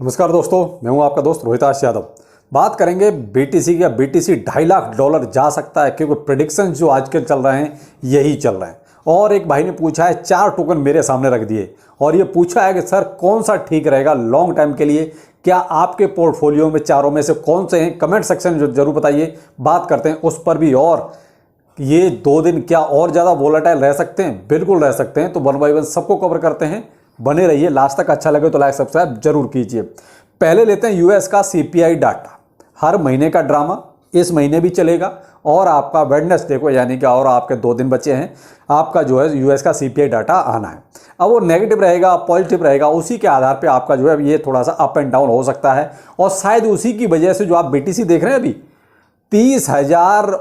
नमस्कार दोस्तों, मैं हूं आपका दोस्त रोहिताश यादव। बात करेंगे बीटीसी की। बीटीसी $2.5 लाख जा सकता है क्योंकि प्रेडिक्शन जो आजकल चल रहे हैं यही चल रहे हैं। और एक भाई ने पूछा है, 4 टोकन मेरे सामने रख दिए और ये पूछा है कि सर कौन सा ठीक रहेगा लॉन्ग टाइम के लिए, क्या आपके पोर्टफोलियो में चारों में से कौन से हैं? कमेंट सेक्शन में जरूर बताइए, बात करते हैं उस पर भी। और ये 2 दिन क्या और ज़्यादा वोलेटाइल रह सकते हैं? बिल्कुल रह सकते हैं। तो 1 बाय 1 सबको कवर करते हैं, बने रहिए लास्ट तक। अच्छा लगे तो लाइक सब्सक्राइब जरूर कीजिए। पहले लेते हैं यूएस का सीपीआई डाटा। हर महीने का ड्रामा इस महीने भी चलेगा और आपका वेडनेसडे को, यानी कि और आपके 2 दिन बचे हैं, आपका जो है यूएस का सीपीआई डाटा आना है। अब वो नेगेटिव रहेगा पॉजिटिव रहेगा, उसी के आधार पे आपका जो है ये थोड़ा सा अप एंड डाउन हो सकता है। और शायद उसी की वजह से जो आप बीटीसी देख रहे हैं अभी 30,000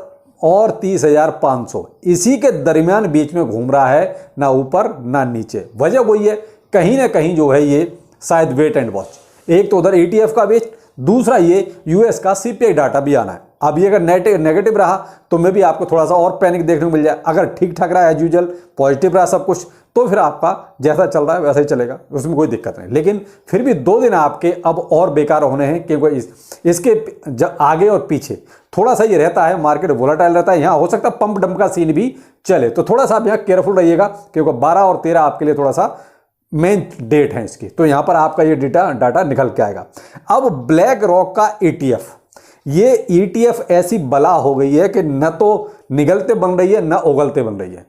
और 30,500 इसी के दरमियान बीच में घूम रहा है, ना ऊपर ना नीचे। वजह वही है, कहीं ना कहीं जो है ये शायद वेट एंड वॉच। एक तो उधर ETF का वेट, दूसरा ये यूएस का सीपीआई डाटा भी आना है। अब ये अगर नेगेटिव रहा तो मैं भी आपको थोड़ा सा और पैनिक देखने को मिल जाए। अगर ठीक ठाक रहा एज यूजुअल, पॉजिटिव रहा सब कुछ, तो फिर आपका जैसा चल रहा है वैसा ही चलेगा, उसमें कोई दिक्कत नहीं। लेकिन फिर भी 2 दिन आपके अब और बेकार होने हैं क्योंकि इसके आगे और पीछे थोड़ा सा ये रहता है, मार्केट वोलेटाइल रहता है। यहाँ हो सकता है पंप डंप का सीन भी चले, तो थोड़ा सा आप यहाँ केयरफुल रहिएगा क्योंकि 12 और 13 आपके लिए थोड़ा सा मेन डेट है इसकी। तो यहां पर आपका ये डाटा निकल के आएगा। अब ब्लैक रॉक का ETF, ये ETF ऐसी बला हो गई है कि न तो निगलते बन रही है न उगलते बन रही है।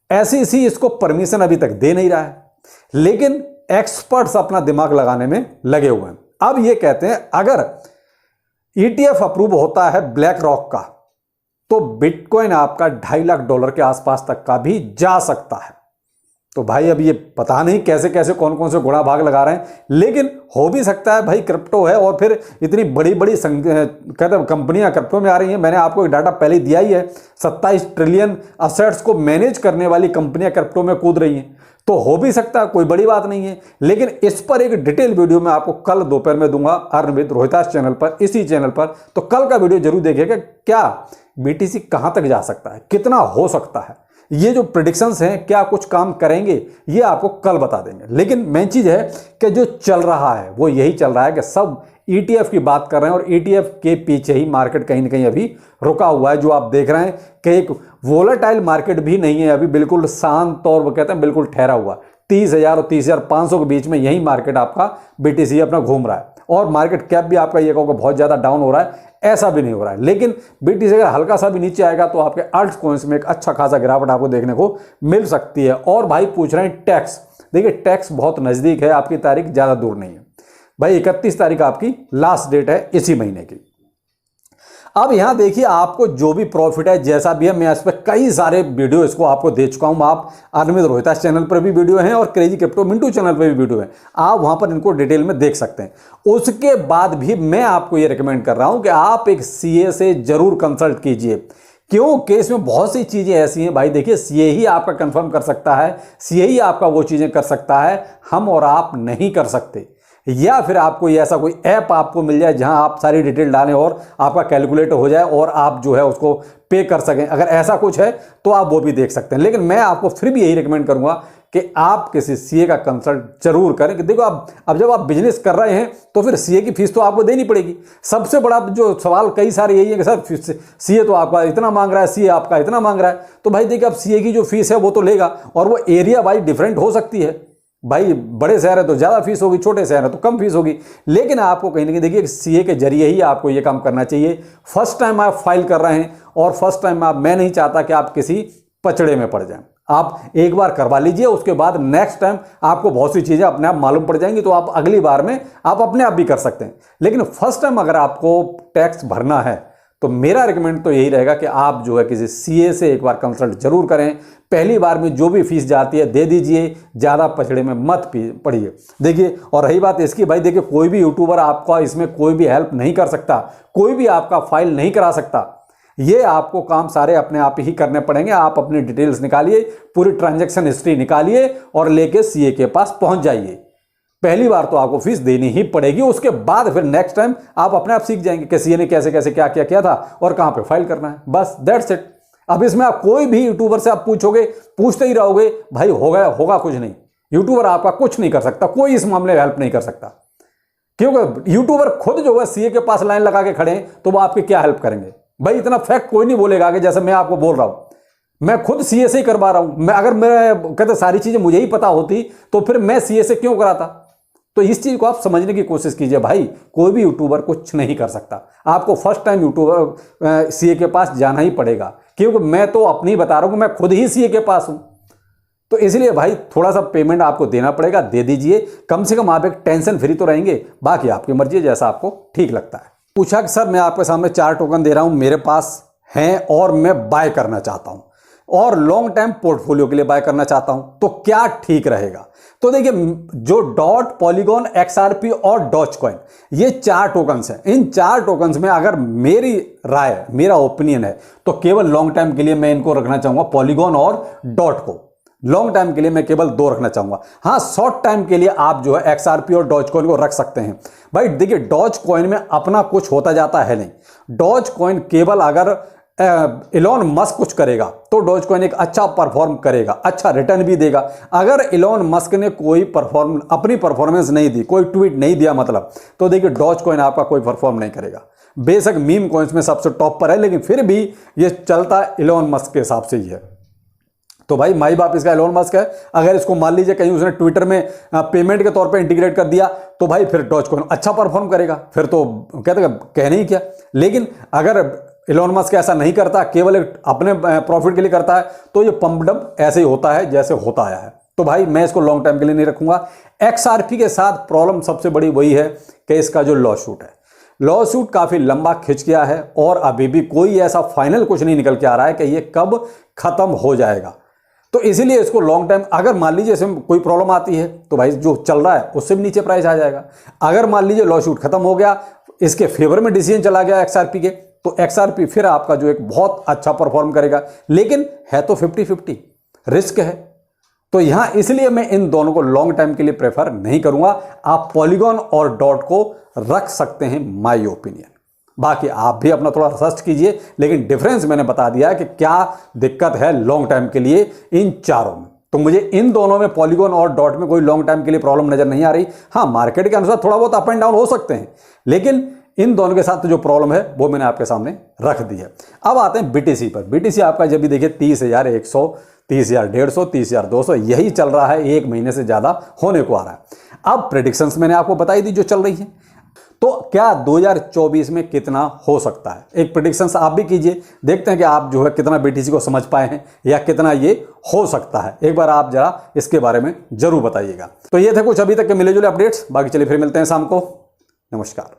ऐसी सी इसको परमिशन अभी तक दे नहीं रहा है, लेकिन एक्सपर्ट्स अपना दिमाग लगाने में लगे हुए हैं। अब ये कहते हैं अगर ETF अप्रूव होता है ब्लैक रॉक का तो बिटकॉइन आपका $2.5 लाख के आसपास तक का भी जा सकता है। तो भाई अब ये पता नहीं कैसे कैसे कौन कौन से गुणा भाग लगा रहे हैं, लेकिन हो भी सकता है। भाई क्रिप्टो है और फिर इतनी बड़ी बड़ी कंपनियां क्रिप्टो में आ रही हैं। मैंने आपको एक डाटा पहले दिया ही है, 27 ट्रिलियन असेट्स को मैनेज करने वाली कंपनियां क्रिप्टो में कूद रही हैं। तो हो भी सकता है, कोई बड़ी बात नहीं है। लेकिन इस पर एक डिटेल वीडियो मैं आपको कल दोपहर में दूंगा अर्न विद रोहिताश चैनल पर, इसी चैनल पर। तो कल का वीडियो जरूर देखिएगा। क्या बीटीसी कहां तक जा सकता है, कितना हो सकता है, ये जो प्रेडिक्शंस हैं क्या कुछ काम करेंगे, ये आपको कल बता देंगे। लेकिन मेन चीज है कि जो चल रहा है वो यही चल रहा है कि सब ETF की बात कर रहे हैं और ETF के पीछे ही मार्केट कहीं ना कहीं अभी रुका हुआ है। जो आप देख रहे हैं कि एक वोलेटाइल मार्केट भी नहीं है अभी, बिल्कुल शांत और वो कहते हैं बिल्कुल ठहरा हुआ। 30,000 और 30,500 के बीच में यही मार्केट आपका BTC अपना घूम रहा है। और मार्केट कैप भी आपका ये कहोगे बहुत ज्यादा डाउन हो रहा है, ऐसा भी नहीं हो रहा है। लेकिन BTC अगर हल्का सा भी नीचे आएगा तो आपके अल्ट कॉइन्स में एक अच्छा खासा गिरावट आपको देखने को मिल सकती है। और भाई पूछ रहे हैं टैक्स, देखिए टैक्स बहुत नजदीक है, आपकी तारीख ज्यादा दूर नहीं है भाई। 31 तारीख आपकी लास्ट डेट है इसी महीने की। अब यहां देखिए आपको जो भी प्रॉफिट है जैसा भी है, मैं इस पर कई सारे वीडियो इसको आपको दे चुका हूं। आप अर्न विद रोहिताश चैनल पर भी वीडियो हैं और क्रेजी क्रिप्टो मिंटू चैनल पर भी वीडियो है, आप वहां पर इनको डिटेल में देख सकते हैं। उसके बाद भी मैं आपको यह रिकमेंड कर रहा हूं कि आप एक CA से जरूर कंसल्ट कीजिए, क्योंकि इसमें बहुत सी चीजें ऐसी हैं भाई। देखिए CA ही आपका कंफर्म कर सकता है, CA ही आपका वो चीजें कर सकता है, हम और आप नहीं कर सकते। या फिर आपको ऐसा कोई ऐप आपको मिल जाए जहां आप सारी डिटेल डालें और आपका कैलकुलेटर हो जाए और आप जो है उसको पे कर सकें। अगर ऐसा कुछ है तो आप वो भी देख सकते हैं। लेकिन मैं आपको फिर भी यही रिकमेंड करूंगा कि आप किसी CA का कंसल्ट जरूर करें। कि देखो अब जब आप बिजनेस कर रहे हैं तो फिर CA की फीस तो आपको देनी पड़ेगी। सबसे बड़ा जो सवाल कई सारे यही है कि सर CA तो आपका इतना मांग रहा है, CA आपका इतना मांग रहा है। तो भाई देखिए अब CA की जो फीस है वो तो लेगा और वो एरिया वाइज डिफरेंट हो सकती है। भाई बड़े शहर है तो ज़्यादा फीस होगी, छोटे शहर है तो कम फीस होगी। लेकिन आपको कहीं ना कहीं देखिए CA के जरिए ही आपको ये काम करना चाहिए। फर्स्ट टाइम आप फाइल कर रहे हैं और फर्स्ट टाइम मैं नहीं चाहता कि आप किसी पचड़े में पड़ जाएं। आप एक बार करवा लीजिए, उसके बाद नेक्स्ट टाइम आपको बहुत सी चीज़ें अपने आप मालूम पड़ जाएंगी, तो आप अगली बार में आप अपने आप भी कर सकते हैं। लेकिन फर्स्ट टाइम अगर आपको टैक्स भरना है तो मेरा रिकमेंड तो यही रहेगा कि आप जो है किसी CA से एक बार कंसल्ट जरूर करें। पहली बार में जो भी फीस जाती है दे दीजिए, ज़्यादा पछड़े में मत पड़िए। देखिए और रही बात इसकी, भाई देखिए कोई भी यूट्यूबर आपका इसमें कोई भी हेल्प नहीं कर सकता, कोई भी आपका फाइल नहीं करा सकता। ये आपको काम सारे अपने आप ही करने पड़ेंगे। आप अपनी डिटेल्स निकालिए, पूरी ट्रांजैक्शन हिस्ट्री निकालिए और लेके CA के पास पहुंच जाइए। पहली बार तो आपको फीस देनी ही पड़ेगी, उसके बाद फिर नेक्स्ट टाइम आप अपने आप सीख जाएंगे कि CA ने कैसे कैसे क्या क्या किया था और कहां पे फाइल करना है। बस दैट्स इट। अब इसमें आप कोई भी यूट्यूबर से आप पूछोगे, पूछते ही रहोगे, भाई होगा कुछ नहीं। यूट्यूबर आपका कुछ नहीं कर सकता, कोई इस मामले में हेल्प नहीं कर सकता। क्योंकि यूट्यूबर खुद जो है सीए के पास लाइन लगा के खड़े हैं, तो वो आपकी क्या हेल्प करेंगे भाई? इतना फैक्ट कोई नहीं बोलेगा कि जैसे मैं आपको बोल रहा हूं। मैं खुद सीए से ही करवा रहा हूं। अगर मैं कहते सारी चीजें मुझे ही पता होती तो फिर मैं सीए से क्यों कराता? तो इस चीज को आप समझने की कोशिश कीजिए भाई। कोई भी यूट्यूबर कुछ नहीं कर सकता। आपको फर्स्ट टाइम यूट्यूबर सीए के पास जाना ही पड़ेगा, क्योंकि मैं तो अपनी बता रहा हूं, मैं खुद ही सीए के पास हूं। तो इसलिए भाई थोड़ा सा पेमेंट आपको देना पड़ेगा, दे दीजिए। कम से कम आप एक टेंशन फ्री तो रहेंगे। बाकी आपकी मर्जी है, जैसा आपको ठीक लगता है। पूछा कि सर मैं आपके सामने 4 टोकन दे रहा हूं, मेरे पास हैं और मैं बाय करना चाहता हूं और लॉन्ग टाइम पोर्टफोलियो के लिए बाय करना चाहता हूं, तो क्या ठीक रहेगा? तो देखिए, जो डॉट, पॉलीगॉन, एक्सआरपी और डॉज कॉइन, ये 4 टोकन्स हैं। इन 4 टोकन्स में अगर मेरी राय, मेरा ओपिनियन है, तो केवल लॉन्ग टाइम के लिए मैं इनको रखना चाहूंगा, पॉलीगॉन और डॉट को। लॉन्ग टाइम के लिए मैं केवल 2 रखना चाहूंगा। हाँ, शॉर्ट टाइम के लिए आप जो है एक्सआरपी और डॉज कॉइन को रख सकते हैं। भाई देखिए, डॉज कॉइन में अपना कुछ होता जाता है नहीं। डॉज कॉइन केवल अगर इलॉन मस्क कुछ करेगा तो डॉज कॉइन एक अच्छा परफॉर्म करेगा, अच्छा रिटर्न भी देगा। अगर इलॉन मस्क ने कोई अपनी परफॉर्मेंस नहीं दी, कोई ट्वीट नहीं दिया मतलब, तो देखिए डॉज कॉइन आपका कोई परफॉर्म नहीं करेगा। बेशक मीम कॉइन्स में सबसे टॉप पर है, लेकिन फिर भी ये चलता इलॉन मस्क के हिसाब से ही है। तो भाई माई बाप इसका एलोन मस्क है। अगर इसको मान लीजिए कहीं उसने ट्विटर में पेमेंट के तौर पे इंटीग्रेट कर दिया, तो भाई फिर डॉज कॉइन अच्छा परफॉर्म करेगा, फिर तो कहते कहने ही क्या। लेकिन अगर एलोन मस्क ऐसा नहीं करता, केवल अपने प्रॉफिट के लिए करता है, तो ये पंप डंप ऐसे ही होता है जैसे होता आया है। तो भाई मैं इसको लॉन्ग टाइम के लिए नहीं रखूंगा। एक्सआरपी के साथ प्रॉब्लम सबसे बड़ी वही है कि इसका जो लॉ सूट है, लॉ सूट काफी लंबा खिंच गया है और अभी भी कोई ऐसा फाइनल कुछ नहीं निकल के आ रहा है कि ये कब खत्म हो जाएगा। तो इसीलिए इसको लॉन्ग टाइम, अगर मान लीजिए इसमें कोई प्रॉब्लम आती है तो भाई जो चल रहा है उससे भी नीचे प्राइस आ जाएगा। अगर मान लीजिए लॉ शूट खत्म हो गया, इसके फेवर में डिसीजन चला गया एक्सआरपी के, तो एक्सआरपी फिर आपका जो एक बहुत अच्छा परफॉर्म करेगा। लेकिन है तो 50-50 रिस्क है। तो यहां इसलिए मैं इन दोनों को लॉन्ग टाइम के लिए प्रेफर नहीं करूंगा। आप पॉलीगॉन और डॉट को रख सकते हैं, माय ओपिनियन। बाकी आप भी अपना थोड़ा सर्च कीजिए, लेकिन डिफरेंस मैंने बता दिया है कि क्या दिक्कत है लॉन्ग टाइम के लिए इन चारों में। तो मुझे इन दोनों में, पॉलीगॉन और डॉट में, कोई लॉन्ग टाइम के लिए प्रॉब्लम नजर नहीं आ रही। हाँ, मार्केट के अनुसार थोड़ा बहुत अप एंड डाउन हो सकते हैं, लेकिन इन दोनों के साथ जो प्रॉब्लम है वो मैंने आपके सामने रख दी है। अब आते हैं बीटीसी पर। बीटीसी आपका जब भी देखिए 30,100, 30,150, 30,200 यही चल रहा है, एक महीने से ज्यादा होने को आ रहा है। अब प्रेडिक्शंस मैंने आपको बताई दी जो चल रही है, तो क्या 2024 में कितना हो सकता है, एक प्रेडिक्शंस आप भी कीजिए। देखते हैं कि आप जो है कितना बीटीसी को समझ पाए हैं या कितना ये हो सकता है। एक बार आप जरा इसके बारे में जरूर बताइएगा। तो ये थे कुछ अभी तक के मिले जुले अपडेट्स। बाकी चलिए फिर मिलते हैं शाम को। नमस्कार।